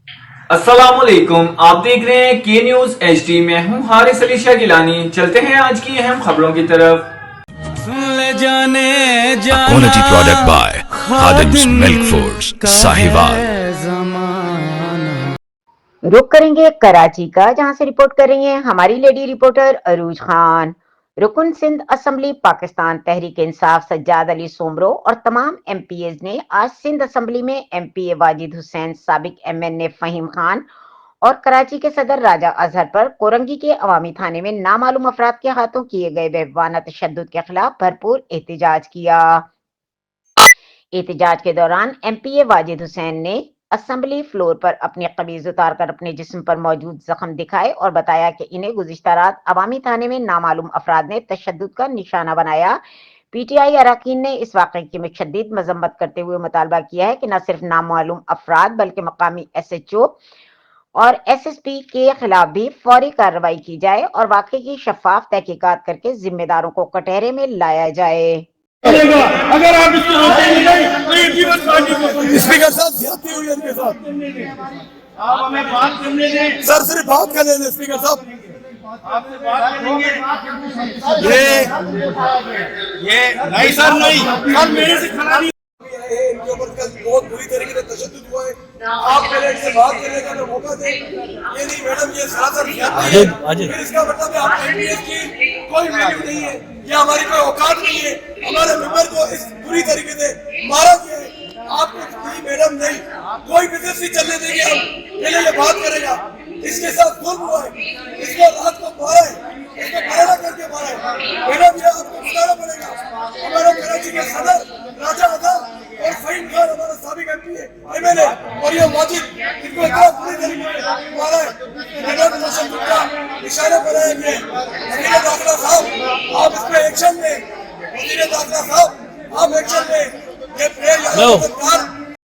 अस्सलाम वालेकुम। आप देख रहे हैं के न्यूज HD। मैं हूं हारिस अली शाह गिलानी। चलते हैं आज की अहम खबरों की तरफ। ले जाने A जाना quality product by Khadim's Khadim Milk Foods, का Sahiwal. है ज़माना। रुक करेंगे कराची का, जहां से रिपोर्ट कर रही हैं हमारी लेडी रिपोर्टर अरूज खान। रुकन सिंध असम्बली पाकिस्तान तहरीक इंसाफ सज्जाद अली सोमरो और तमाम MPs ने आज सिंध असम्बली में MPA वाजिद हुसैन, साबिक MNA फहीम खान और कराची के सदर राजा अजहर पर कोरंगी के अवामी थाने में नामालूम अफराद के हाथों किए गए बेवाना तशद्दुद के खिलाफ भरपूर एहतजाज किया। एहतजाज के दौरान MPA वाजिद हुसैन ने असेंबली फ्लोर पर अपनी कमीज उतारकर अपने जिस्म पर मौजूद जख्म दिखाए और बताया कि इन्हें गुज़िश्ता रात अवामी थाने में नामालूम अफराद ने तशद्दुद का निशाना बनाया। PTI अरकान ने इस वाक़े की मुशद्दिद मजम्मत करते हुए मुतालबा किया है कि न सिर्फ नामालूम अफराद बल्कि मकामी SHO और SSP के खिलाफ भी फौरी कार्रवाई की जाए और वाक़े की शफाफ तहकीकात करके जिम्मेदारों को कटहरे में लाया जाए। अगर आप इसको रोकेंगे नहीं तो ये जीवन पार्टी स्पीकर साहब ज्यादती हुई है इनके साथ। आप हमें बात करने दें सर, सिर्फ बात कर लेने स्पीकर साहब, आपसे बात करेंगे। ये नहीं सर, नहीं सर, मेरे से खड़ा नहीं है। इनके ऊपर कल बहुत बुरी तरीके से तशद्दुद हुआ है। आप पहले इनसे बात करने का मौका दें। ये नहीं मैडम, ये सरासर ज्यादती है। फिर इसका मतलब है आप MPS की कोई वैल्यू नहीं है, या हमारी कोई औकात नहीं है। हमारे मेंबर को इस बुरी तरीके से मारा गया है। आप कुछ नहीं मैडम, नहीं कोई बिजनेस नहीं चलने देंगे हम। पहले ये बात करेगा, इसके साथ जुल्म हुआ है, इसको रात को मारा है, इसको बराना करके मारा है। मैडम ये आपको बताना पड़ेगा। हमारे कराची के सदर राजा अजहर और फहीम खान हमारा साबिक MPA MNA और ये वाजिद, इनको इतना बुरी तरीके से मारा है। मैडम तशद्दुद का निशाना बनाया गया है। वज़ीर दाखिला साहब आप इस पे एक्शन लें। वज़ीर दाखिला साहब आप एक्शन लें। ये